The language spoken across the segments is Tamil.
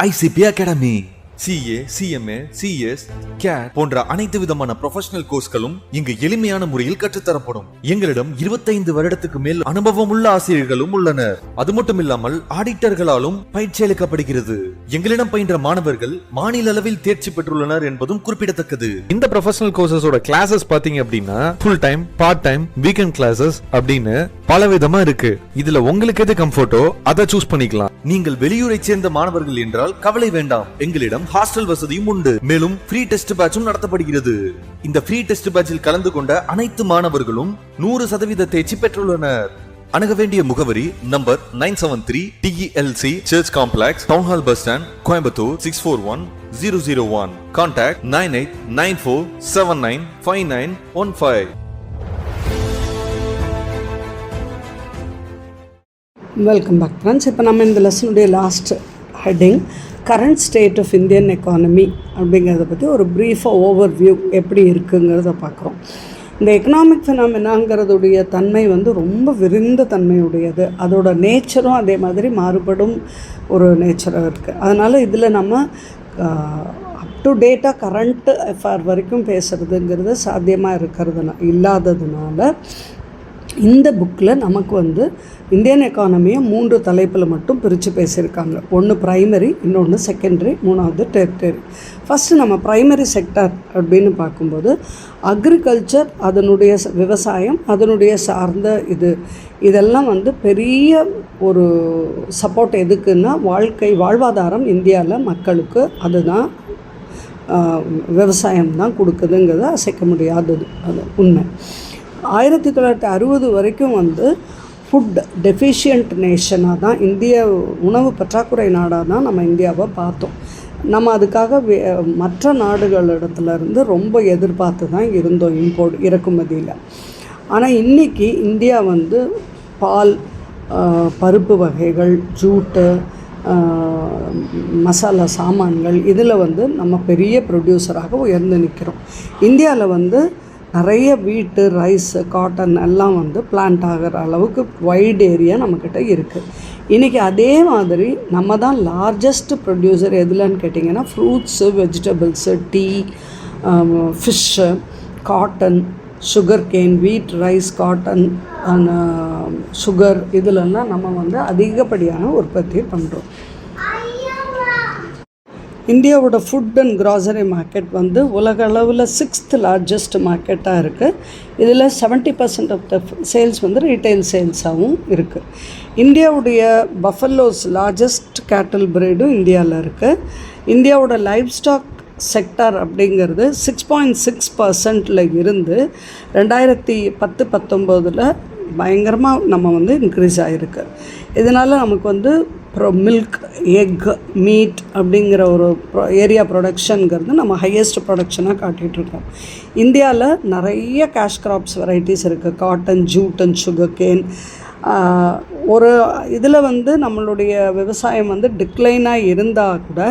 ICP academy. CA, CMA, CS, CAT போன்ற அனைத்து விதமான ப்ரொஃபஷனல் கோர்ஸ்களும் இங்கு எளிமையான முறையில் கற்றுத்தரப்படும். எங்களிடம் 25 வருடத்துக்கு மேல் அனுபவம் உள்ள ஆசிரியர்களும் உள்ளனர். அது மட்டும் இல்லாமல் ஆடிட்டர்களாலும் பயிற்சி அளிக்கப்படுகிறது. எங்களிடம் பயின்ற மாணவர்கள் மாநில அளவில் தேர்ச்சி பெற்றுள்ளனர் என்பதும் குறிப்பிடத்தக்கது. இந்த ப்ரொஃபஷனல் கோர்சஸோட கிளாஸஸ் பாத்தீங்க அப்படின்னா full time, part time, weekend classes அப்படின்னு பல விதமா இருக்கு. இதுல உங்களுக்கு எது கம்ஃபர்ட்டோ அதை சூஸ் பண்ணிக்கலாம். நீங்கள் வெளியூரை சேர்ந்த மாணவர்கள் என்றால் கவலை வேண்டாம். எங்களிடம் ஹாஸ்டல் வசதியும் உண்டு. மேலும் ஃப்ரீ டெஸ்ட் பேட்சும் நடத்தப்படுகிறது. இந்த ஃப்ரீ டெஸ்ட் பேட்சில் கலந்து கொண்ட அனைத்து மாணவர்களும் 100% தேர்ச்சி பெற்றுள்ளனர். அணுக வேண்டிய முகவரி number 973 TELC church complex, town hall bus stand, Coimbatore 641001. Contact 9894795915. Welcome back friends. இப்போ நம்ம இந்த லெசனுடைய last heading current state of Indian economy அப்படிங்கிறத பற்றி ஒரு ப்ரீஃபாக ஓவர்வியூ எப்படி இருக்குங்கிறத பார்க்குறோம். இந்த எக்கனாமிக் ஃபினாமினாங்கிறதுடைய தன்மை ரொம்ப விரிந்த தன்மையுடையது. அதோட நேச்சரும் அதே மாதிரி மாறுபடும் ஒரு நேச்சராக இருக்குது. அதனால் இதில் நம்ம அப் டு டேட்டாக கரண்ட்டு எஃப்ஆர் வரைக்கும் பேசுகிறதுங்கிறது சாத்தியமாக இல்லாததுனால இந்த புக்கில் நமக்கு இந்தியன் எக்கானமியை 3 தலைப்பில் மட்டும் பிரித்து பேசியிருக்காங்க. ஒன்று ப்ரைமரி, இன்னொன்று செகண்டரி, மூணாவது டெரிட்டரி. ஃபஸ்ட்டு நம்ம ப்ரைமரி செக்டார் அப்படின்னு பார்க்கும்போது அக்ரிகல்ச்சர், அதனுடைய விவசாயம், அதனுடைய சார்ந்த இதெல்லாம் பெரிய ஒரு சப்போர்ட் எதுக்குன்னா வாழ்வாதாரம் இந்தியாவில் மக்களுக்கு அதுதான் விவசாயம் தான் கொடுக்குதுங்கிறது அசைக்க முடியாதது. அது உண்மை. 1960 வரைக்கும் ஃபுட் டெஃபிஷியன்ட் நேஷனாக தான் இந்திய உணவு பற்றாக்குறை நாடாக தான் நம்ம இந்தியாவை பார்த்தோம். நம்ம அதுக்காக மற்ற நாடுகளிடத்துலேருந்து ரொம்ப எதிர்பார்த்து தான் இருந்தோம் இறக்குமதியில். ஆனால் இன்றைக்கி இந்தியா பால், பருப்பு வகைகள், ஜூட்டு, மசாலா சாமான்கள் இதில் நம்ம பெரிய ப்ரொடியூசராக உயர்ந்து நிற்கிறோம். இந்தியாவில் நிறைய வீட்டு, ரைஸு, காட்டன் எல்லாம் பிளான்ட் ஆகிற அளவுக்கு வைட் ஏரியா நம்மக்கிட்ட இருக்குது. இன்றைக்கி அதே மாதிரி நம்ம தான் லார்ஜஸ்ட் ப்ரொடியூசர் எதுலன்னு கேட்டிங்கன்னா fruits, vegetables, tea, fish, cotton, sugar cane, வீட், ரைஸ், காட்டன், சுகர் இதிலெல்லாம் நம்ம அதிகப்படியான உற்பத்தி பண்ணுறோம். இந்தியாவோட ஃபுட் அண்ட் க்ராசரி மார்க்கெட் உலக அளவில் 6th லார்ஜஸ்ட் மார்க்கெட்டாக இருக்குது. இதில் 70% ஆஃப் த சேல்ஸ் ரீட்டைல் சேல்ஸாகவும் இருக்குது. இந்தியாவுடைய பஃபலோஸ் லார்ஜஸ்ட் கேட்டில் பிரீடும் இந்தியாவில் இருக்குது. இந்தியாவோட லைஃப் ஸ்டாக் செக்டார் அப்படிங்கிறது 6.6% இருந்து 2010-19 பயங்கரமாக நம்ம இன்க்ரீஸ் ஆகிருக்கு. இதனால் நமக்கு மில்க், எக், மீட் அப்படிங்கிற ஒரு ஏரியா ப்ரொடக்ஷனுங்கிறது நம்ம ஹையஸ்ட் ப்ரொடக்ஷனாக காட்டிகிட்ருக்கோம். இந்தியாவில் நிறைய கேஷ் கிராப்ஸ் வெரைட்டிஸ் இருக்குது. Cotton, jute and sugarcane. ஒரு இதில் நம்மளுடைய விவசாயம் டிக்ளைனாக இருந்தால் கூட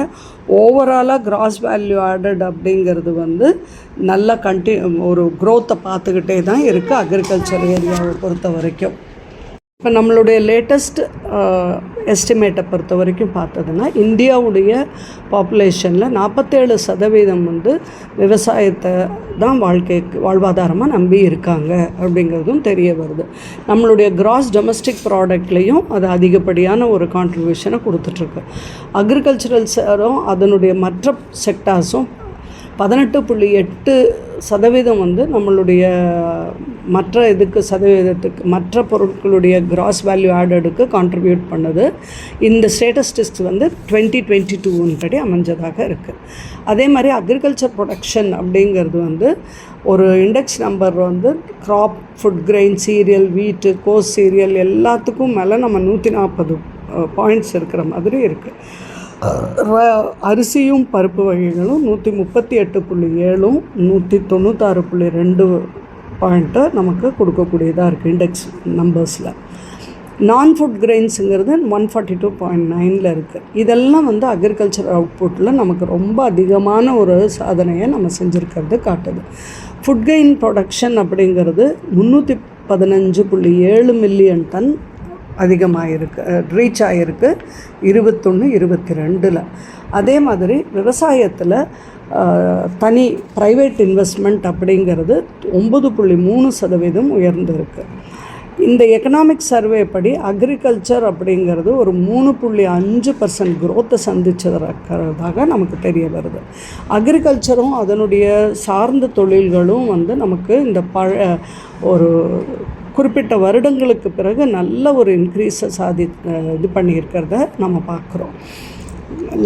ஓவராலாக கிராஸ் வேல்யூ ஆடட் அப்படிங்கிறது நல்ல ஒரு க்ரோத்தை பார்த்துக்கிட்டே தான் இருக்குது அக்ரிகல்ச்சர் ஏரியாவை பொறுத்த வரைக்கும். இப்போ நம்மளுடைய லேட்டஸ்ட் எஸ்டிமேட்டை பொறுத்த வரைக்கும் பார்த்ததுன்னா இந்தியாவுடைய பாப்புலேஷனில் 47% விவசாயத்தை தான் வாழ்வாதாரமாக நம்பி இருக்காங்க அப்படிங்கிறதும் தெரிய வருது. நம்மளுடைய கிராஸ் டொமஸ்டிக் ப்ராடக்ட்லேயும் அது அதிகப்படியான ஒரு கான்ட்ரிபியூஷனை கொடுத்துட்ருக்கு. அக்ரிகல்ச்சரல்ஸும் அதனுடைய மற்ற செக்டார்ஸும் 18.8% நம்மளுடைய மற்ற பொருட்களுடைய கிராஸ் வேல்யூ ஆடடுக்கு கான்ட்ரிபியூட் பண்ணுது. இந்த ஸ்டேட்டிஸ்டிக்ஸ் 2022 படி அமைஞ்சதாக இருக்குது. அதே மாதிரி அக்ரிகல்ச்சர் ப்ரொடக்ஷன் அப்படிங்கிறது ஒரு index number crop, food grain, cereal, wheat, coarse serial எல்லாத்துக்கும் மேலே நம்ம 140 பாயிண்ட்ஸ் இருக்கிற மாதிரி இருக்குது. அரிசியும் பருப்பு வகைகளும் 138.7, 196.2 பாயிண்ட்டு நமக்கு கொடுக்கக்கூடியதாக இருக்குது இண்டெக்ஸ் நம்பர்ஸில். நான் ஃபுட் கிரெயின்ஸுங்கிறது 142.9 இருக்குது. இதெல்லாம் அக்ரிகல்ச்சர் அவுட்புட்டில் நமக்கு ரொம்ப அதிகமான ஒரு சாதனையை நம்ம செஞ்சுருக்கிறது காட்டுது. ஃபுட் கிரெயின் ப்ரொடக்ஷன் அப்படிங்கிறது 315.7 மில்லியன் டன் அதிகமாக இருக்குது, ரீச் ஆகிருக்கு 21-22. அதே மாதிரி விவசாயத்தில் தனி ப்ரைவேட் இன்வெஸ்ட்மெண்ட் அப்படிங்கிறது 9.3% உயர்ந்திருக்கு. இந்த எக்கனாமிக் சர்வே படி அக்ரிகல்ச்சர் அப்படிங்கிறது ஒரு 3.5% growth சந்திச்சிருக்கிறதாக நமக்கு தெரிய வருது. அக்ரிகல்ச்சரும் அதனுடைய சார்ந்த தொழில்களும் வந்து நமக்கு இந்த ஒரு குறிப்பிட்ட வருடங்களுக்கு பிறகு நல்ல ஒரு இன்க்ரீஸை இது பண்ணியிருக்கிறத நம்ம பார்க்குறோம்.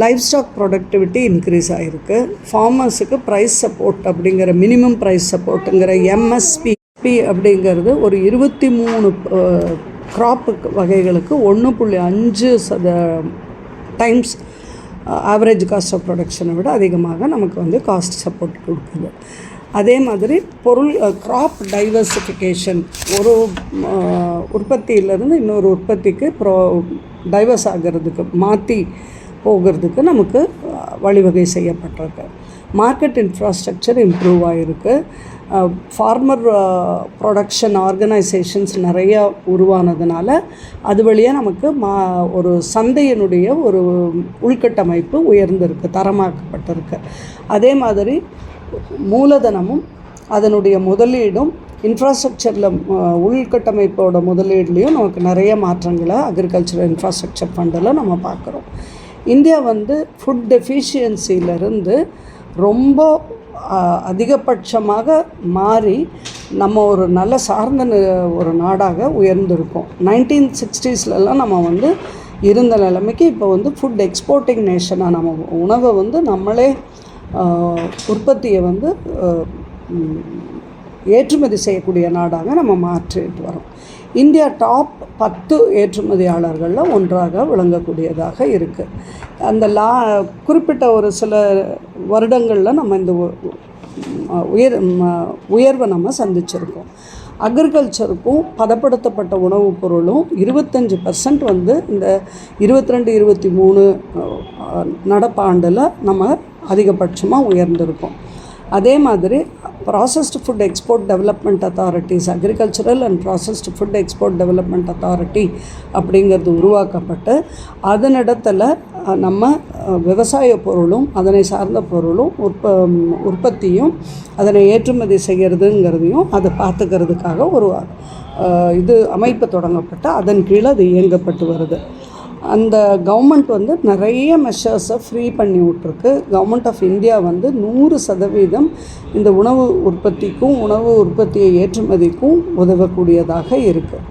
லைஃப் ஸ்டாக் ப்ரொடக்டிவிட்டி இன்க்ரீஸ் ஆகிருக்கு. ஃபார்மர்ஸுக்கு ப்ரைஸ் சப்போர்ட் அப்படிங்கிற மினிமம் ப்ரைஸ் சப்போர்ட்டுங்கிற MSP அப்படிங்கிறது ஒரு 23 க்ராப்பு வகைகளுக்கு 1.5 டைம்ஸ் ஆவரேஜ் காஸ்ட் ஆஃப் ப்ரொடக்ஷனை விட அதிகமாக நமக்கு வந்து காஸ்ட் சப்போர்ட் கொடுக்குது. அதே மாதிரி க்ராப் டைவர்சிஃபிகேஷன், ஒரு உற்பத்தியிலேருந்து இன்னொரு உற்பத்திக்கு டைவர்ஸ் ஆகிறதுக்கு மாற்றி போகிறதுக்கு நமக்கு வழிவகை செய்யப்பட்டிருக்கு. மார்க்கெட் இன்ஃப்ராஸ்ட்ரக்சர் இம்ப்ரூவ் ஆகிருக்கு. ஃபார்மர் ப்ரொடக்ஷன் ஆர்கனைசேஷன்ஸ் நிறையா உருவானதுனால அது வழியாக நமக்கு ஒரு சந்தையினுடைய ஒரு உள்கட்டமைப்பு உயர்ந்திருக்கு, தரமாக்கப்பட்டிருக்கு. அதே மாதிரி மூலதனமும் அதனுடைய முதலீடும் இன்ஃப்ராஸ்ட்ரக்சரில் உள்கட்டமைப்போட முதலீடுலேயும் நமக்கு நிறைய மாற்றங்களை அக்ரிகல்ச்சரல் இன்ஃப்ராஸ்ட்ரக்சர் ஃபண்டில் நம்ம பார்க்குறோம். இந்தியா வந்து ஃபுட் டெஃபிஷியன்சியிலேருந்து ரொம்ப அதிகபட்சமாக மாறி நம்ம ஒரு நல்ல சார்ந்த ஒரு நாடாக உயர்ந்திருக்கோம். 1960ஸ்லாம் நம்ம வந்து இருந்த நிலைமைக்கு இப்போ வந்து ஃபுட் எக்ஸ்போர்ட்டிங் நேஷனாக நம்ம உணவை வந்து நம்மளே உற்பத்தியை வந்து ஏற்றுமதி செய்யக்கூடிய நாடாக நம்ம மாற்றிட்டு வரோம். இந்தியா டாப் 10 ஏற்றுமதியாளர்களில் ஒன்றாக விளங்கக்கூடியதாக இருக்குது. அந்த குறிப்பிட்ட ஒரு சில வருடங்களில் நம்ம இந்த உயர்வை நம்ம சந்திச்சிருக்கோம். அக்ரிகல்ச்சருக்கும் பதப்படுத்தப்பட்ட உணவுப் பொருளும் 25% வந்து இந்த 22-23 நடப்பாண்டில் நம்ம அதிகபட்சமாக உயர்ந்திருக்கோம். அதே மாதிரி processed food export development authorities, agricultural and processed food export development authority அப்படிங்கிறது உருவாக்கப்பட்டு அதனிடத்தில் நம்ம விவசாய பொருளும் அதனை சார்ந்த பொருளும் உற்பத்தியும் அதனை ஏற்றுமதி செய்கிறதுங்கிறதையும் அதை பார்த்துக்கிறதுக்காக ஒரு அமைப்பு தொடங்கப்பட்டு அதன் கீழே அது இயங்கப்பட்டு வருது. அந்த கவர்மெண்ட் வந்து நிறைய மெஷர்ஸை ஃப்ரீ பண்ணி விட்ருக்கு. கவர்மெண்ட் ஆஃப் இந்தியா வந்து 100% இந்த உணவு உற்பத்திக்கும் உணவு உற்பத்தியை ஏற்றுமதிக்கும் உதவக்கூடியதாக இருக்குது.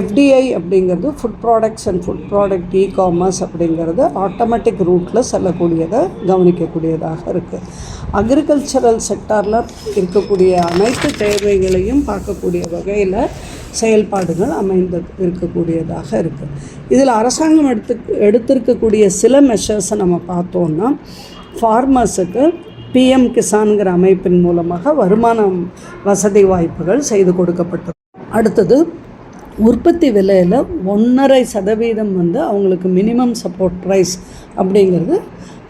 FDI அப்படிங்கிறது food products and food product commerce அப்படிங்கிறது ஆட்டோமேட்டிக் ரூட்டில் செல்லக்கூடியதை கவனிக்கக்கூடியதாக இருக்குது. அக்ரிகல்ச்சரல் செக்டாரில் இருக்கக்கூடிய அனைத்து தேவைகளையும் பார்க்கக்கூடிய வகையில் செயல்பாடுகள் அமைந்து இருக்கக்கூடியதாக இருக்குது. இதில் அரசாங்கம் எடுத்திருக்கக்கூடிய சில மெஷர்ஸை நம்ம பார்த்தோன்னா, ஃபார்மர்ஸுக்கு PM கிசான்கிற அமைப்பின் மூலமாக வருமான வசதி வாய்ப்புகள் செய்து கொடுக்கப்பட்டது. அடுத்தது உற்பத்தி விலையில் 1.5% வந்து அவங்களுக்கு மினிமம் சப்போர்ட் ப்ரைஸ் அப்படிங்கிறது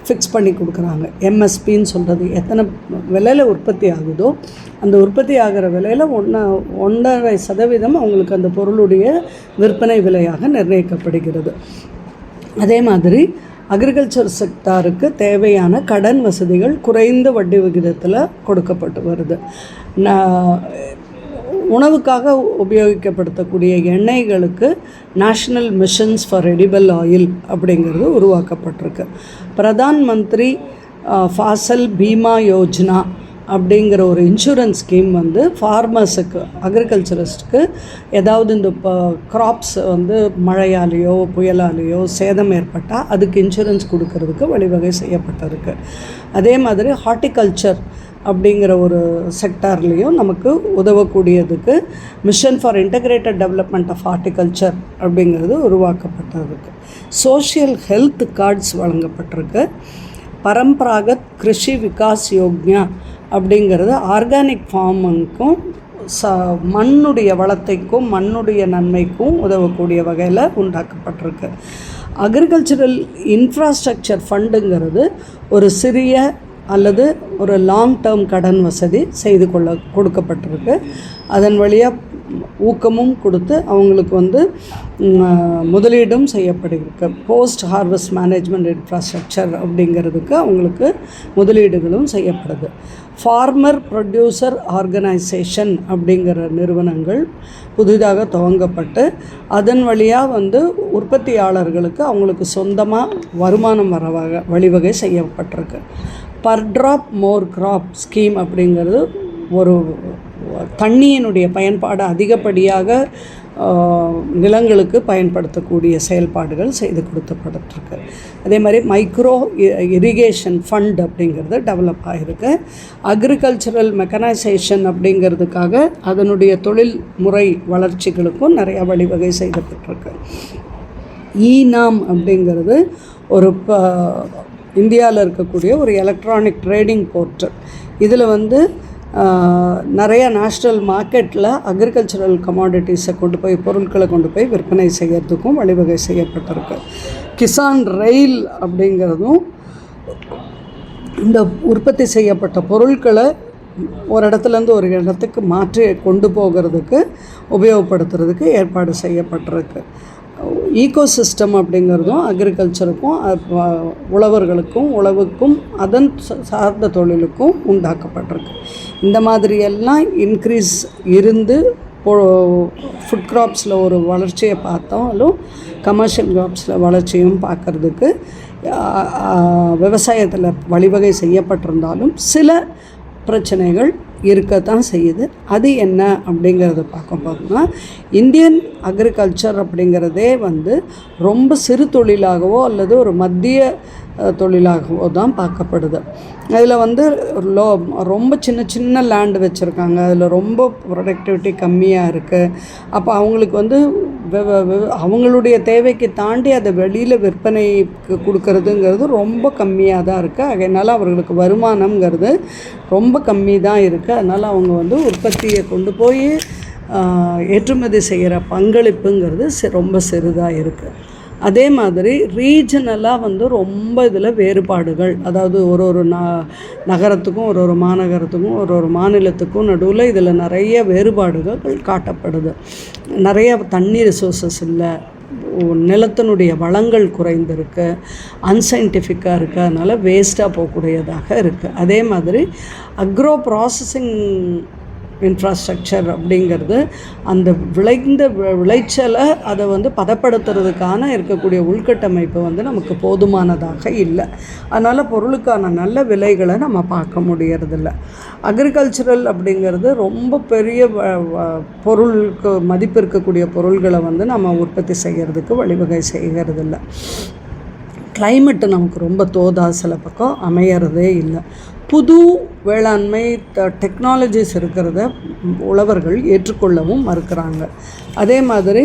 ஃபிக்ஸ் பண்ணி கொடுக்குறாங்க. MSPன்னு சொல்கிறது எத்தனை விலையில் உற்பத்தி ஆகுதோ அந்த உற்பத்தி ஆகிற விலையில் 1.5% அவங்களுக்கு அந்த பொருளுடைய விற்பனை விலையாக நிர்ணயிக்கப்படுகிறது. அதே மாதிரி அக்ரிகல்ச்சர் செக்டாருக்கு தேவையான கடன் வசதிகள் குறைந்த வட்டி விகிதத்தில் கொடுக்கப்பட்டு வருது. உணவுக்காக உபயோகிக்கப்படுத்தக்கூடிய எண்ணெய்களுக்கு national missions for edible oil அப்படிங்கிறது உருவாக்கப்பட்டிருக்கு. பிரதான் மந்திரி ஃபாசல் பீமா யோஜனா அப்படிங்கிற ஒரு இன்சூரன்ஸ் ஸ்கீம் வந்து ஃபார்மர்ஸுக்கு, அக்ரிகல்ச்சரிஸ்ட்டுக்கு ஏதாவது இந்த க்ராப்ஸ் வந்து மழையாலேயோ புயலாலேயோ சேதம் ஏற்பட்டால் அதுக்கு இன்சூரன்ஸ் கொடுக்கறதுக்கு வழிவகை செய்யப்பட்டிருக்கு. அதே மாதிரி ஹார்ட்டிகல்ச்சர் அப்படிங்கிற ஒரு செக்டார்லேயும் நமக்கு உதவக்கூடியதுக்கு mission for integrated development of horticulture அப்படிங்கிறது உருவாக்கப்பட்டிருக்கு. சோஷியல் ஹெல்த் கார்ட்ஸ் வழங்கப்பட்டிருக்கு. பரம்பராகத் கிருஷி விகாஸ் யோக்யா அப்படிங்கிறது ஆர்கானிக் ஃபார்மிங்க்கும் மண்ணுடைய வளத்தைக்கும் மண்ணுடைய நன்மைக்கும் உதவக்கூடிய வகையில் உண்டாக்கப்பட்டிருக்கு. அக்ரிகல்ச்சரல் இன்ஃப்ராஸ்ட்ரக்சர் ஃபண்டுங்கிறது ஒரு சிறிய அல்லது ஒரு லாங் டேர்ம் கடன் வசதி செய்து கொடுக்கப்பட்டிருக்கு. அதன் வழியாக ஊக்கமும் கொடுத்து அவங்களுக்கு வந்து முதலீடும் செய்யப்படுகிறது. போஸ்ட் ஹார்வெஸ்ட் மேனேஜ்மெண்ட் இன்ஃப்ராஸ்ட்ரக்சர் அப்படிங்கிறதுக்கு அவங்களுக்கு முதலீடுகளும் செய்யப்படுது. ஃபார்மர் ப்ரொடியூசர் ஆர்கனைசேஷன் அப்படிங்கிற நிறுவனங்கள் புதிதாக துவங்கப்பட்டு அதன் வழியாக வந்து உற்பத்தியாளர்களுக்கு அவங்களுக்கு சொந்தமாக வருமானம் வழிவகை செய்யப்பட்டிருக்கு. பர் ட்ராப் மோர் கிராப் ஸ்கீம் அப்படிங்கிறது ஒரு தண்ணியினுடைய பயன்பாடு அதிகப்படியாக நிலங்களுக்கு பயன்படுத்தக்கூடிய செயல்பாடுகள் செய்து கொடுக்கப்பட்டிருக்கு. அதே மாதிரி மைக்ரோ இரிகேஷன் ஃபண்ட் அப்படிங்கிறது டெவலப் ஆகிருக்கு. அக்ரிகல்ச்சரல் மெக்கனைசேஷன் அப்படிங்கிறதுக்காக அதனுடைய தொழில் முறை வளர்ச்சிகளுக்கும் நிறையா வழிவகை செய்யப்பட்டிருக்கு. ஈநாம் அப்படிங்கிறது ஒரு இந்தியாவில் இருக்கக்கூடிய ஒரு எலக்ட்ரானிக் ட்ரேடிங் போர்ட்டல். இதில் வந்து நிறையா நேஷ்னல் மார்க்கெட்டில் அக்ரிகல்ச்சரல் கமாடிட்டிஸை பொருட்களை கொண்டு போய் விற்பனை செய்கிறதுக்கும் வழிவகை செய்யப்பட்டிருக்கு. கிசான் ரயில் அப்படிங்கிறதும் இந்த உற்பத்தி செய்யப்பட்ட பொருட்களை ஒரு இடத்துலேருந்து ஒரு இடத்துக்கு மாற்றி கொண்டு போகிறதுக்கு உபயோகப்படுத்துறதுக்கு ஏற்பாடு செய்யப்பட்டிருக்கு. ஈகோசிஸ்டம் அப்படிங்கிறதும் அக்ரிகல்ச்சருக்கும் உழவர்களுக்கும் உழவுக்கும் அதன் சார்ந்த தொழிலுக்கும் உண்டாக்கப்பட்டிருக்கு. இந்த மாதிரியெல்லாம் இன்க்ரீஸ் இருந்து ஃபுட் கிராப்ஸில் ஒரு வளர்ச்சியை பார்த்தாலும் கமர்ஷியல் கிராப்ஸில் வளர்ச்சியும் பார்க்குறதுக்கு விவசாயத்தில் வழிவகை செய்யப்பட்டிருந்தாலும் சில பிரச்சனைகள் இருக்கத்தான் செய்யுது. அது என்ன அப்படிங்கிறத பார்க்கும்போதுனா இந்தியன் அக்ரிகல்ச்சர் அப்படிங்கிறதே வந்து ரொம்ப சிறு தொழிலாகவோ அல்லது ஒரு மத்திய தொழிலாகவோ தான் பார்க்கப்படுது. அதில் வந்து ரொம்ப சின்ன லேண்டு வச்சுருக்காங்க. அதில் ரொம்ப ப்ரொடக்டிவிட்டி கம்மியாக இருக்குது. அப்போ அவங்களுக்கு வந்து அவங்களுடைய தேவைக்கு தாண்டி அதை வெளியில் விற்பனைக்கு கொடுக்கறதுங்கிறது ரொம்ப கம்மியாக தான் இருக்குது. அதனால் அவர்களுக்கு வருமானம்ங்கிறது ரொம்ப கம்மி தான் இருக்குது. அதனால் அவங்க வந்து உற்பத்தியை கொண்டு போய் ஏற்றுமதி செய்கிற பங்களிப்புங்கிறது ரொம்ப சிறிதாக இருக்குது. அதே மாதிரி ரீஜனலாக வந்து ரொம்ப இதில் வேறுபாடுகள், அதாவது ஒரு நகரத்துக்கும் ஒரு மாநகரத்துக்கும் ஒரு மாநிலத்துக்கும் நடுவில் இதில் நிறைய வேறுபாடுகள் காட்டப்படுது. நிறைய தண்ணி ரிசோர்ஸஸ் இல்லை, நிலத்தினுடைய வளங்கள் குறைந்திருக்கு, அன்சைன்டிஃபிக்காக இருக்குது, அதனால் வேஸ்ட்டாக போகக்கூடியதாக இருக்குது. அதே மாதிரி அக்ரோ ப்ராசஸிங் இன்ஃப்ராஸ்ட்ரக்சர் அப்படிங்கிறது அந்த விளைச்சலை அதை வந்து பதப்படுத்துறதுக்கான இருக்கக்கூடிய உள்கட்டமைப்பு வந்து நமக்கு போதுமானதாக இல்லை. அதனால் பொருளுக்கான நல்ல விலைகளை நம்ம பார்க்க முடியறதில்ல. அக்ரிகல்ச்சரல் அப்படிங்கிறது ரொம்ப பெரிய பொருளுக்கு மதிப்பு இருக்கக்கூடிய பொருள்களை வந்து நம்ம உற்பத்தி செய்கிறதுக்கு வழிவகை செய்கிறதில்ல. கிளைமேட்டு நமக்கு ரொம்ப தோதா சில பக்கம் அமையறதே இல்லை. புது வேளாண்மை டெக்னாலஜிஸ் இருக்கிறத உழவர்கள் ஏற்றுக்கொள்ளவும் மறுக்கிறாங்க. அதே மாதிரி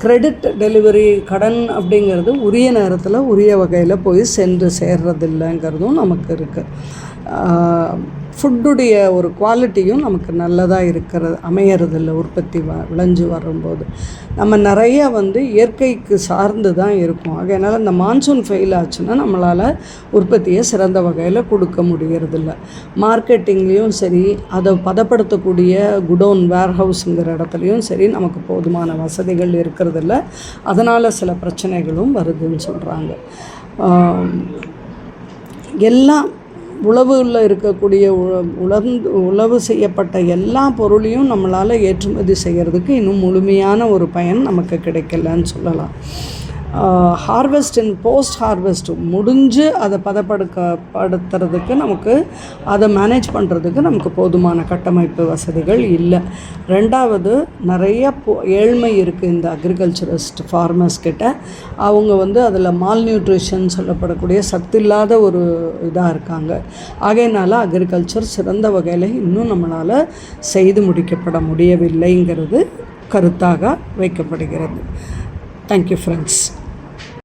கிரெடிட் டெலிவரி கடன் அப்படிங்கிறது உரிய நேரத்தில் உரிய வகையில் போய் சென்று சேர்றதில்லைங்கிறதும் நமக்கு இருக்குது. ஃபுட்டுடைய ஒரு குவாலிட்டியும் நமக்கு நல்லதாக அமையறதில்லை. உற்பத்தி விளைஞ்சு வரும்போது நம்ம நிறைய வந்து இயற்கைக்கு சார்ந்து தான் இருக்கும். அதனால் இந்த மான்சூன் ஃபெயில் ஆச்சுன்னா நம்மளால் உற்பத்தியை சிறந்த வகையில் கொடுக்க முடியறதில்ல. மார்க்கெட்டிங்லேயும் சரி, அதை பதப்படுத்தக்கூடிய குடோன் வேர்ஹவுஸுங்கிற இடத்துலையும் சரி நமக்கு போதுமான வசதிகள் இருக்கிறதில்ல. அதனால் சில பிரச்சனைகளும் வருதுன்னு சொல்கிறாங்க. எல்லாம் உழவில் இருக்கக்கூடிய உழவு செய்யப்பட்ட எல்லா பொருளையும் நம்மளால் ஏற்றுமதி செய்கிறதுக்கு இன்னும் முழுமையான ஒரு பயன் நமக்கு கிடைக்கலன்னு சொல்லலாம். ஹார்வெஸ்ட் அண்ட் போஸ்ட் ஹார்வெஸ்ட் முடிஞ்சு அதை பதப்படுத்துறதுக்கு நமக்கு அதை மேனேஜ் பண்ணுறதுக்கு நமக்கு போதுமான கட்டமைப்பு வசதிகள் இல்லை. ரெண்டாவது, நிறைய ஏழ்மை இருக்குது இந்த அக்ரிகல்ச்சரிஸ்ட் ஃபார்மர்ஸ் கிட்ட. அவங்க வந்து அதில் மால் நியூட்ரிஷன் சொல்லப்படக்கூடிய சத்தில்லாத ஒரு இதாக இருக்காங்க. ஆகையினால அக்ரிகல்ச்சர் சிறந்த வகையில் இன்னும் நம்மளால் செய்து முடிக்கப்பட முடியவில்லைங்கிறது கருத்தாக வைக்கப்படுகிறது. Thank you friends.